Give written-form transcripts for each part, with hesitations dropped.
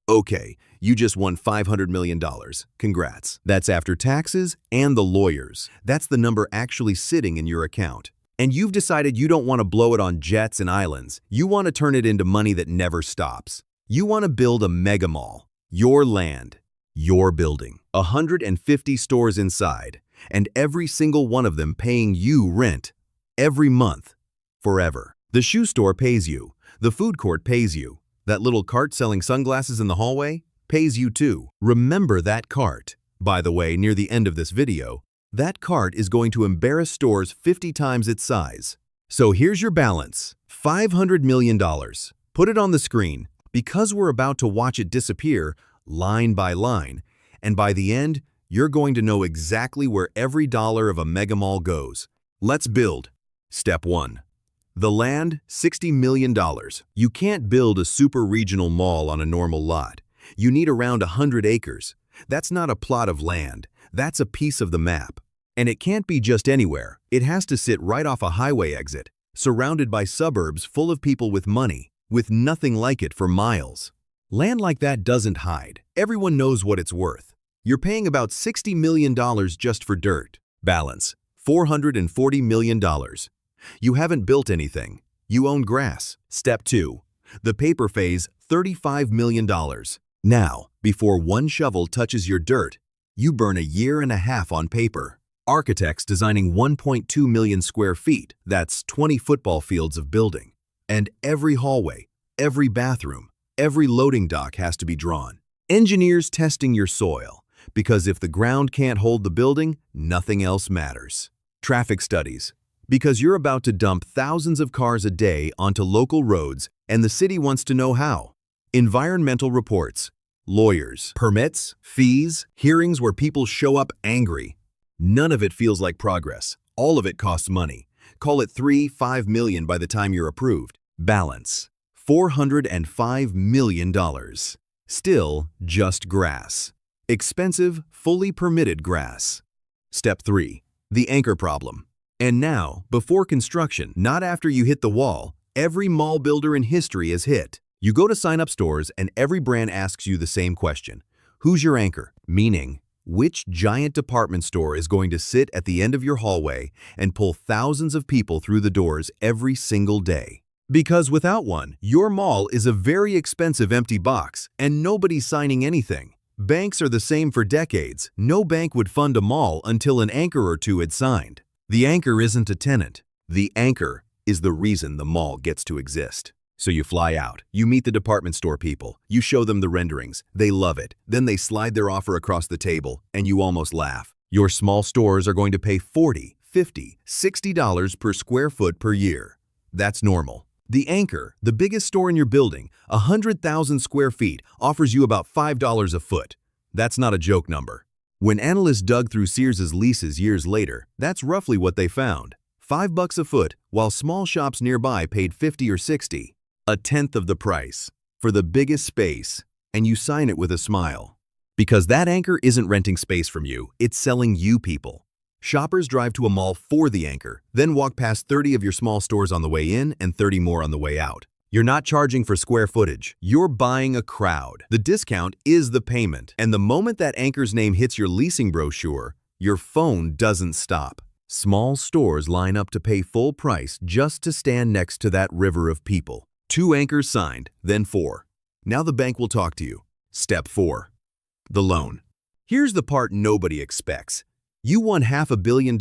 Okay, you just won $500 million. Congrats. That's after taxes and the lawyers. That's the number actually sitting in your account. And you've decided you don't want to blow it on jets and islands. You want to turn it into money that never stops. You want to build a mega mall. Your land. Your building. 150 stores inside. And every single one of them paying you rent. Every month. Forever. The shoe store pays you. The food court pays you. That little cart selling sunglasses in the hallway pays you too. Remember that cart. By the way, near the end of this video, that cart is going to embarrass stores 50 times its size. So here's your balance. $500 million. Put it on the screen because we're about to watch it disappear line by line. And by the end, you're going to know exactly where every dollar of a mega mall goes. Let's build. Step 1. The land, $60 million. You can't build a super regional mall on a normal lot. You need around 100 acres. That's not a plot of land. That's a piece of the map. And it can't be just anywhere. It has to sit right off a highway exit, surrounded by suburbs full of people with money, with nothing like it for miles. Land like that doesn't hide. Everyone knows what it's worth. You're paying about $60 million just for dirt. Balance, $440 million. You haven't built anything. You own grass. Step 2. The paper phase, $35 million. Now, before one shovel touches your dirt, you burn a year and a half on paper. Architects designing 1.2 million square feet, that's 20 football fields of building. And every hallway, every bathroom, every loading dock has to be drawn. Engineers testing your soil, because if the ground can't hold the building, nothing else matters. Traffic studies. Because you're about to dump thousands of cars a day onto local roads and the city wants to know how. Environmental reports, lawyers, permits, fees, hearings where people show up angry. None of it feels like progress. All of it costs money. Call it $3–5 million by the time you're approved. Balance, $405 million. Still just grass. Expensive, fully permitted grass. Step 3. The anchor problem. And now, before construction, not after you hit the wall, every mall builder in history is hit. You go to sign up stores and every brand asks you the same question. Who's your anchor? Meaning, which giant department store is going to sit at the end of your hallway and pull thousands of people through the doors every single day? Because without one, your mall is a very expensive empty box and nobody's signing anything. Banks are the same for decades. No bank would fund a mall until an anchor or two had signed. The anchor isn't a tenant. The anchor is the reason the mall gets to exist. So you fly out, you meet the department store people, you show them the renderings, they love it, then they slide their offer across the table, and you almost laugh. Your small stores are going to pay $40, $50, $60 per square foot per year. That's normal. The anchor, the biggest store in your building, 100,000 square feet, offers you about $5 a foot. That's not a joke number. When analysts dug through Sears's leases years later, that's roughly what they found. $5 a foot, while small shops nearby paid 50 or 60. A tenth of the price for the biggest space, and you sign it with a smile. Because that anchor isn't renting space from you, it's selling you people. Shoppers drive to a mall for the anchor, then walk past 30 of your small stores on the way in and 30 more on the way out. You're not charging for square footage. You're buying a crowd. The discount is the payment. And the moment that anchor's name hits your leasing brochure, your phone doesn't stop. Small stores line up to pay full price just to stand next to that river of people. 2 anchors signed, then 4. Now the bank will talk to you. Step 4. The loan. Here's the part nobody expects. You won $500 million,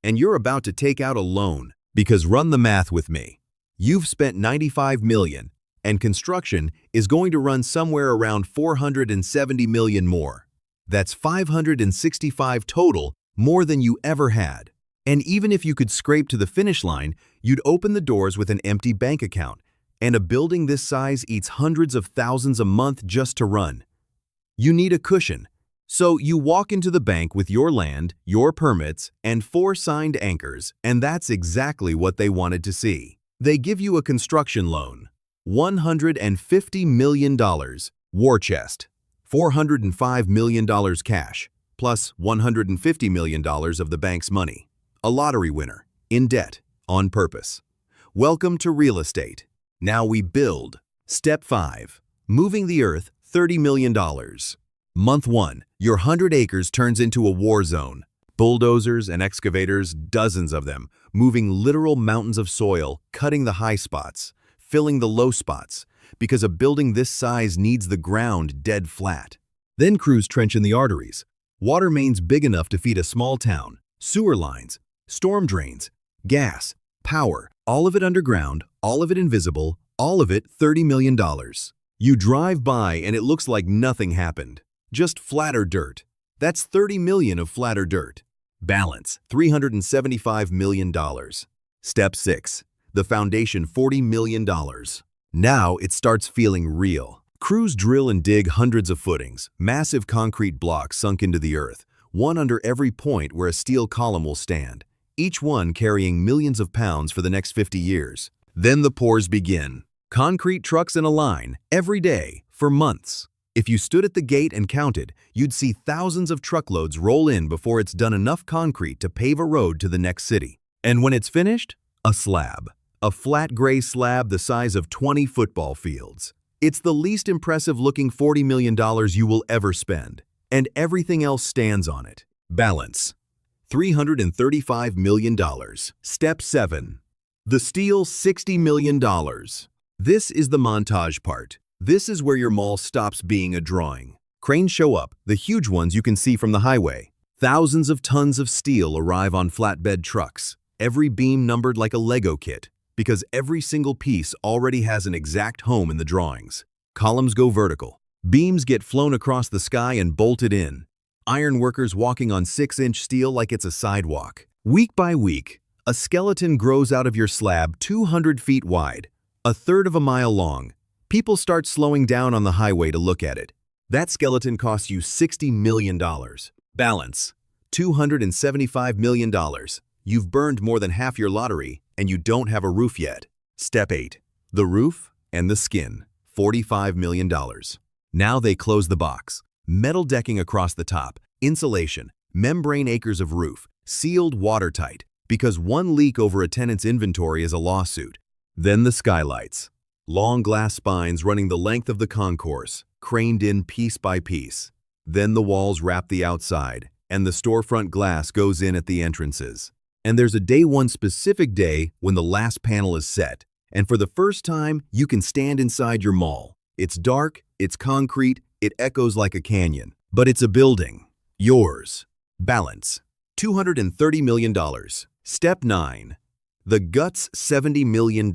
and you're about to take out a loan. Because run the math with me. You've spent $95 million, and construction is going to run somewhere around $470 million more. That's $565 total, more than you ever had. And even if you could scrape to the finish line, you'd open the doors with an empty bank account, and a building this size eats hundreds of thousands a month just to run. You need a cushion. So you walk into the bank with your land, your permits, and 4 signed anchors, and that's exactly what they wanted to see. They give you a construction loan, $150 million, war chest, $405 million cash, plus $150 million of the bank's money. A lottery winner, in debt, on purpose. Welcome to real estate. Now we build. Step 5. Moving the earth $30 million. Month 1, your 100 acres turns into a war zone. Bulldozers and excavators, dozens of them, moving literal mountains of soil, cutting the high spots, filling the low spots, because a building this size needs the ground dead flat. Then crews trench in the arteries. Water mains big enough to feed a small town, sewer lines, storm drains, gas, power, all of it underground, all of it invisible, all of it $30 million. You drive by and it looks like nothing happened. Just flatter dirt. That's 30 million of flatter dirt. Balance, $375 million. Step 6. The foundation, $40 million. Now it starts feeling real. Crews drill and dig hundreds of footings, massive concrete blocks sunk into the earth, one under every point where a steel column will stand, each one carrying millions of pounds for the next 50 years. Then the pours begin. Concrete trucks in a line, every day, for months. If you stood at the gate and counted, you'd see thousands of truckloads roll in before it's done enough concrete to pave a road to the next city. And when it's finished, a slab. A flat gray slab the size of 20 football fields. It's the least impressive looking $40 million you will ever spend. And everything else stands on it. Balance, $335 million. Step 7. The steel, $60 million. This is the montage part. This is where your mall stops being a drawing. Cranes show up, the huge ones you can see from the highway. Thousands of tons of steel arrive on flatbed trucks, every beam numbered like a Lego kit, because every single piece already has an exact home in the drawings. Columns go vertical. Beams get flown across the sky and bolted in. Iron workers walking on 6-inch steel like it's a sidewalk. Week by week, a skeleton grows out of your slab 200 feet wide, a third of a mile long. People start slowing down on the highway to look at it. That skeleton costs you $60 million. Balance, $275 million. You've burned more than half your lottery, and you don't have a roof yet. Step 8. The roof and the skin, $45 million. Now they close the box. Metal decking across the top, insulation, membrane acres of roof, sealed watertight, because one leak over a tenant's inventory is a lawsuit. Then the skylights. Long glass spines running the length of the concourse, craned in piece by piece. Then the walls wrap the outside, and the storefront glass goes in at the entrances. And there's a day one specific day when the last panel is set, and for the first time, you can stand inside your mall. It's dark, it's concrete, it echoes like a canyon, but it's a building. Yours. Balance, $230 million. Step 9. The guts, $70 million.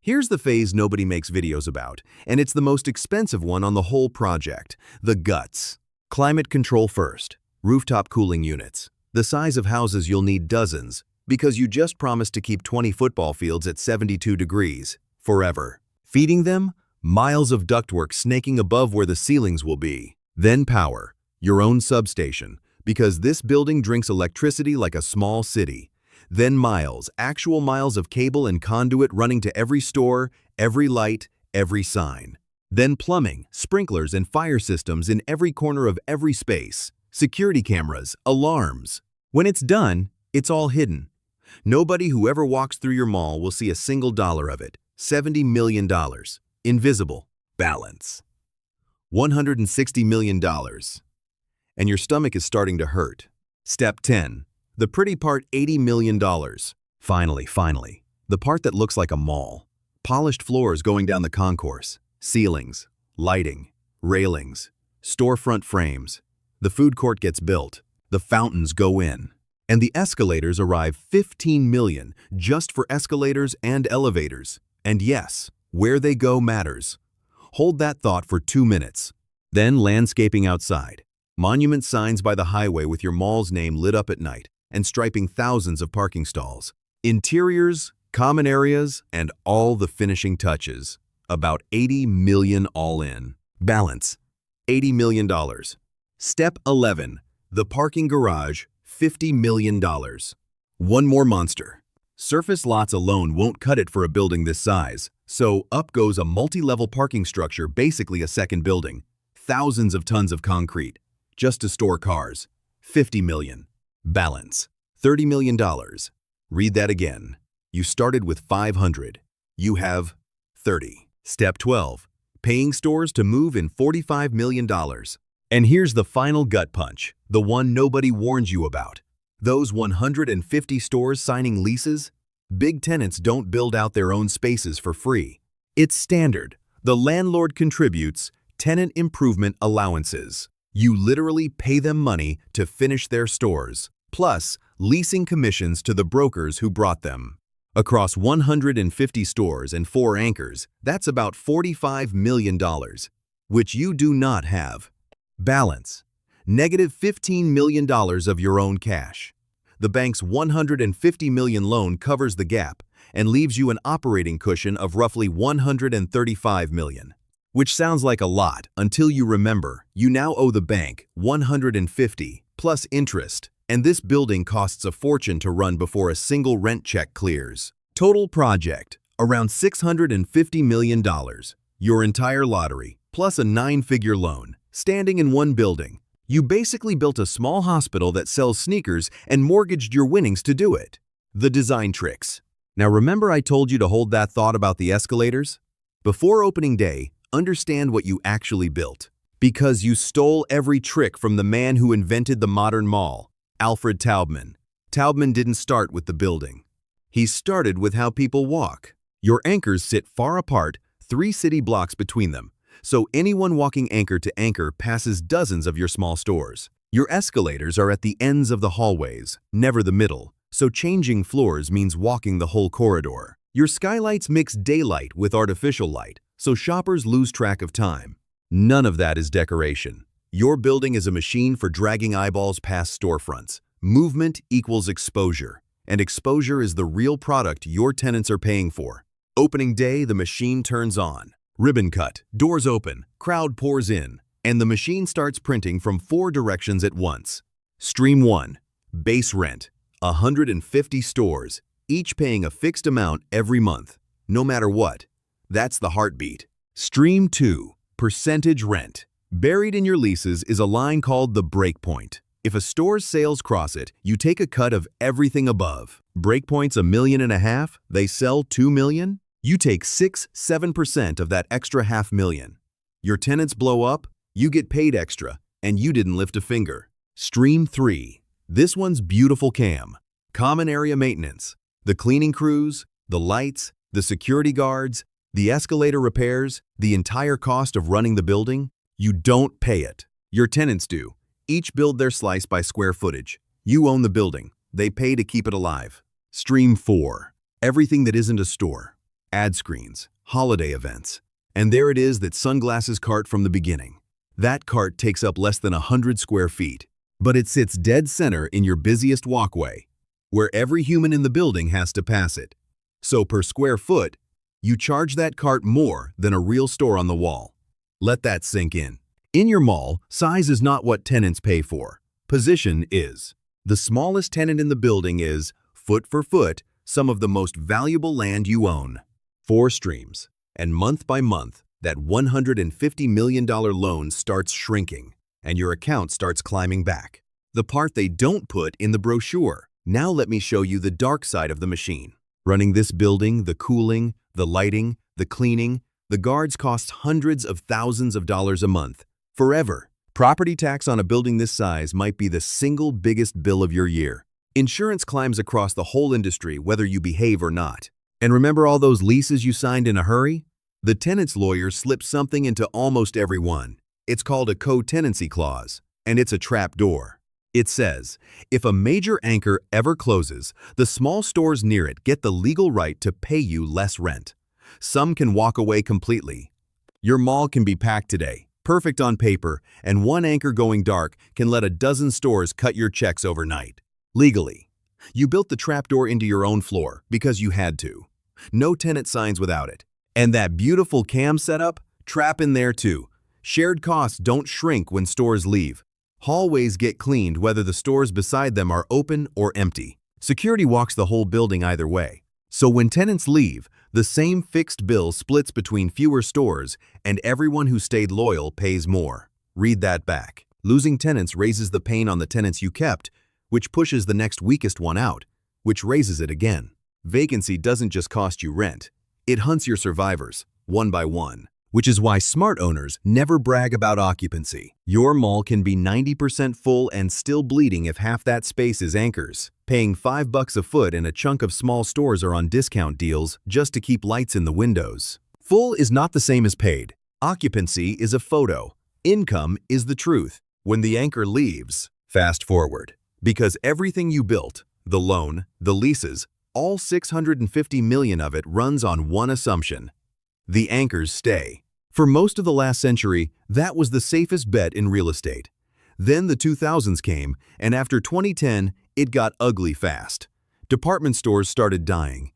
Here's the phase nobody makes videos about, and it's the most expensive one on the whole project. The guts. Climate control first. Rooftop cooling units. The size of houses you'll need dozens, because you just promised to keep 20 football fields at 72 degrees, forever. Feeding them? Miles of ductwork snaking above where the ceilings will be. Then power. Your own substation, because this building drinks electricity like a small city. Then miles, actual miles of cable and conduit running to every store, every light, every sign. Then plumbing, sprinklers, and fire systems in every corner of every space. Security cameras, alarms. When it's done, it's all hidden. Nobody who ever walks through your mall will see a single dollar of it. $70 million. Invisible. Balance, $160 million. And your stomach is starting to hurt. Step 10. The pretty part, $80 million. Finally, the part that looks like a mall. Polished floors going down the concourse, ceilings, lighting, railings, storefront frames. The food court gets built, the fountains go in, and the escalators arrive. $15 million just for escalators and elevators. And yes, where they go matters. Hold that thought for 2 minutes. Then landscaping outside. Monument signs by the highway with your mall's name lit up at night, and striping thousands of parking stalls. Interiors, common areas, and all the finishing touches. About $80 million all in. Balance, $80 million. Step 11. The parking garage, $50 million. One more monster. Surface lots alone won't cut it for a building this size, so up goes a multi-level parking structure, basically a second building. Thousands of tons of concrete, just to store cars. $50 million. Balance, $30 million. Read that again. You started with 500. You have 30. Step 12. paying stores to move in $45 million. And here's the final gut punch, the one nobody warns you about. Those 150 stores signing leases? Big tenants don't build out their own spaces for free. It's standard. The landlord contributes tenant improvement allowances. You literally pay them money to finish their stores, plus leasing commissions to the brokers who brought them. Across 150 stores and 4 anchors, that's about $45 million, which you do not have. Balance: negative $15 million of your own cash. The bank's $150 million loan covers the gap and leaves you an operating cushion of roughly $135 million. Which sounds like a lot until you remember you now owe the bank $150 plus interest, and this building costs a fortune to run before a single rent check clears. Total project, around $650 million. Your entire lottery, plus a 9-figure loan, standing in one building. You basically built a small hospital that sells sneakers and mortgaged your winnings to do it. The design tricks. Now remember I told you to hold that thought about the escalators? Before opening day, understand what you actually built. Because you stole every trick from the man who invented the modern mall, Alfred Taubman. Taubman didn't start with the building. He started with how people walk. Your anchors sit far apart, 3 city blocks between them, so anyone walking anchor to anchor passes dozens of your small stores. Your escalators are at the ends of the hallways, never the middle, so changing floors means walking the whole corridor. Your skylights mix daylight with artificial light, so shoppers lose track of time. None of that is decoration. Your building is a machine for dragging eyeballs past storefronts. Movement equals exposure, and exposure is the real product your tenants are paying for. Opening day, the machine turns on. Ribbon cut, doors open, crowd pours in, and the machine starts printing from 4 directions at once. Stream 1, base rent, 150 stores, each paying a fixed amount every month, no matter what. That's the heartbeat. Stream 2, percentage rent. Buried in your leases is a line called the breakpoint. If a store's sales cross it, you take a cut of everything above. Breakpoint's $1.5 million, they sell $2 million? You take 6–7% of that extra $500,000. Your tenants blow up, you get paid extra, and you didn't lift a finger. Stream 3. This one's beautiful cam. Common area maintenance. The cleaning crews, the lights, the security guards, the escalator repairs, the entire cost of running the building. You don't pay it. Your tenants do. Each build their slice by square footage. You own the building. They pay to keep it alive. Stream 4. Everything that isn't a store. Ad screens, holiday events. And there it is, that sunglasses cart from the beginning. That cart takes up less than 100 square feet. But it sits dead center in your busiest walkway, where every human in the building has to pass it. So per square foot, you charge that cart more than a real store on the wall. Let that sink in. In your mall, size is not what tenants pay for. Position is. The smallest tenant in the building is, foot for foot, some of the most valuable land you own. 4 streams. And month by month, that $150 million loan starts shrinking, and your account starts climbing back. The part they don't put in the brochure. Now let me show you the dark side of the machine. Running this building, the cooling, the lighting, the cleaning, the guards cost hundreds of thousands of dollars a month. Forever. Property tax on a building this size might be the single biggest bill of your year. Insurance climbs across the whole industry whether you behave or not. And remember all those leases you signed in a hurry? The tenant's lawyer slipped something into almost every one. It's called a co-tenancy clause, and it's a trap door. It says, if a major anchor ever closes, the small stores near it get the legal right to pay you less rent. Some can walk away completely. Your mall can be packed today, perfect on paper, and one anchor going dark can let a dozen stores cut your checks overnight. Legally. You built the trapdoor into your own floor because you had to. No tenant signs without it. And that beautiful cam setup? Trap in there too. Shared costs don't shrink when stores leave. Hallways get cleaned whether the stores beside them are open or empty. Security walks the whole building either way. So when tenants leave, the same fixed bill splits between fewer stores, and everyone who stayed loyal pays more. Read that back. Losing tenants raises the pain on the tenants you kept, which pushes the next weakest one out, which raises it again. Vacancy doesn't just cost you rent. It hunts your survivors, one by one. which is why smart owners never brag about occupancy. Your mall can be 90% full and still bleeding if half that space is anchors. Paying $5 a foot and a chunk of small stores are on discount deals just to keep lights in the windows. Full is not the same as paid. Occupancy is a photo. Income is the truth. When the anchor leaves, fast forward. Because everything you built, the loan, the leases, all 650 million of it runs on one assumption. The anchors stay. For most of the last century, that was the safest bet in real estate. Then the 2000s came, and after 2010, it got ugly fast. Department stores started dying.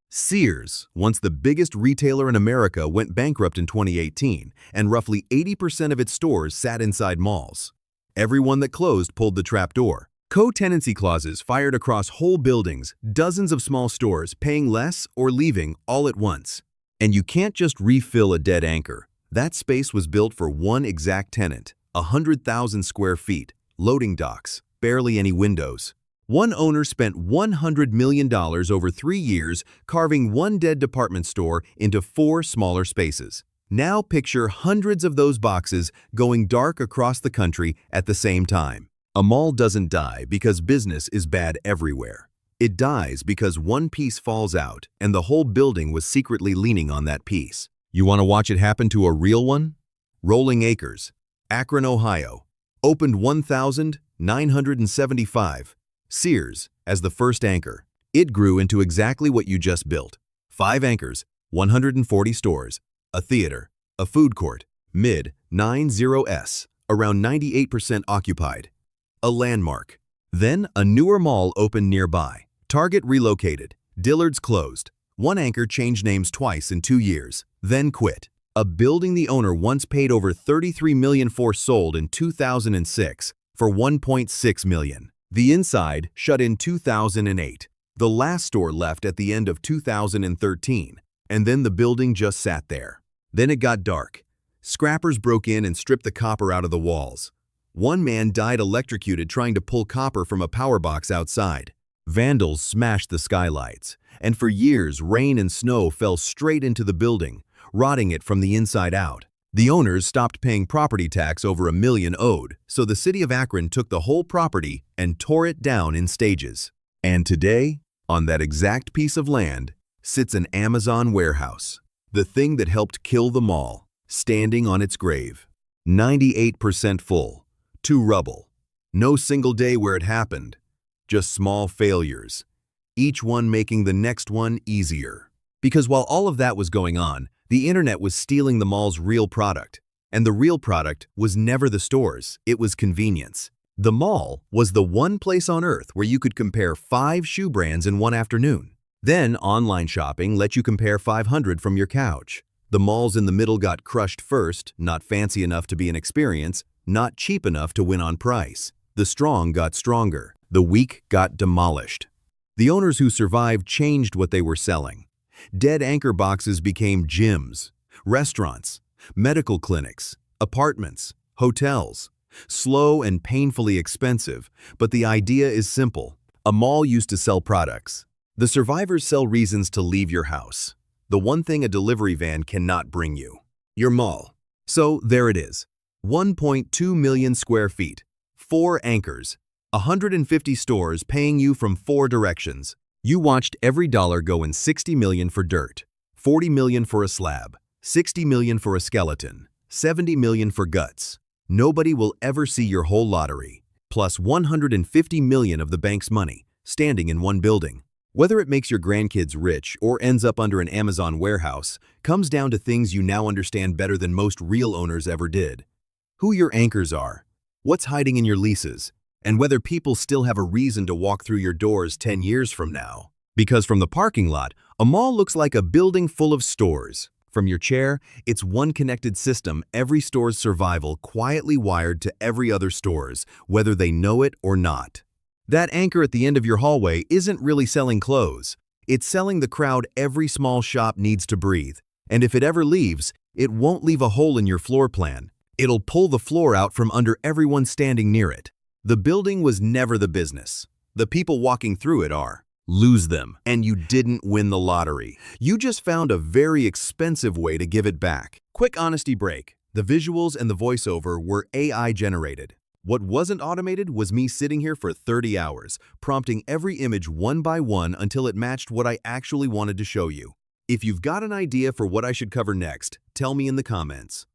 Sears, once the biggest retailer in America, went bankrupt in 2018, and roughly 80% of its stores sat inside malls. Everyone that closed pulled the trapdoor. Co-tenancy clauses fired across whole buildings, dozens of small stores paying less or leaving all at once. And you can't just refill a dead anchor. That space was built for one exact tenant, 100,000 square feet, loading docks, barely any windows. One owner spent $100 million over 3 years carving one dead department store into 4 smaller spaces. Now picture hundreds of those boxes going dark across the country at the same time. A mall doesn't die because business is bad everywhere. It dies because one piece falls out and the whole building was secretly leaning on that piece. You want to watch it happen to a real one? Rolling Acres, Akron, Ohio. Opened 1975. Sears as the first anchor. It grew into exactly what you just built. 5 anchors, 140 stores, a theater, a food court, mid-90s, around 98% occupied. A landmark. Then a newer mall opened nearby. Target relocated. Dillard's closed. One anchor changed names twice in 2 years, then quit. A building the owner once paid over $33 million for sold in 2006 for $1.6 million. The inside shut in 2008. The last store left at the end of 2013, and then the building just sat there. Then it got dark. Scrappers broke in and stripped the copper out of the walls. One man died electrocuted trying to pull copper from a power box outside. Vandals smashed the skylights, and for years rain and snow fell straight into the building, rotting it from the inside out. The owners stopped paying property tax over $1 million owed, so the city of Akron took the whole property and tore it down in stages. And today, on that exact piece of land, sits an Amazon warehouse, the thing that helped kill the mall, standing on its grave. 98% full, to rubble. No single day where it happened, just small failures, each one making the next one easier. Because while all of that was going on, the internet was stealing the mall's real product. And the real product was never the stores, it was convenience. The mall was the one place on earth where you could compare 5 shoe brands in one afternoon. Then online shopping let you compare 500 from your couch. The malls in the middle got crushed first, not fancy enough to be an experience, not cheap enough to win on price. The strong got stronger, the weak got demolished. The owners who survived changed what they were selling. Dead anchor boxes became gyms, restaurants, medical clinics, apartments, hotels. Slow and painfully expensive, but the idea is simple. A mall used to sell products. The survivors sell reasons to leave your house. The one thing a delivery van cannot bring you. Your mall. So there it is. 1.2 million square feet, 4 anchors, 150 stores paying you from 4 directions. You watched every dollar go in 60 million for dirt, 40 million for a slab, 60 million for a skeleton, 70 million for guts. Nobody will ever see your whole lottery, plus 150 million of the bank's money, standing in one building. Whether it makes your grandkids rich or ends up under an Amazon warehouse comes down to things you now understand better than most real owners ever did. Who your anchors are, what's hiding in your leases, and whether people still have a reason to walk through your doors 10 years from now. Because from the parking lot, a mall looks like a building full of stores. From your chair, it's one connected system, every store's survival quietly wired to every other store's, whether they know it or not. That anchor at the end of your hallway isn't really selling clothes. It's selling the crowd every small shop needs to breathe. And if it ever leaves, it won't leave a hole in your floor plan. It'll pull the floor out from under everyone standing near it. The building was never the business. The people walking through it are. lose them, and you didn't win the lottery. You just found a very expensive way to give it back. Quick honesty break. The visuals and the voiceover were AI generated. What wasn't automated was me sitting here for 30 hours, prompting every image one by one until it matched what I actually wanted to show you. If you've got an idea for what I should cover next, tell me in the comments.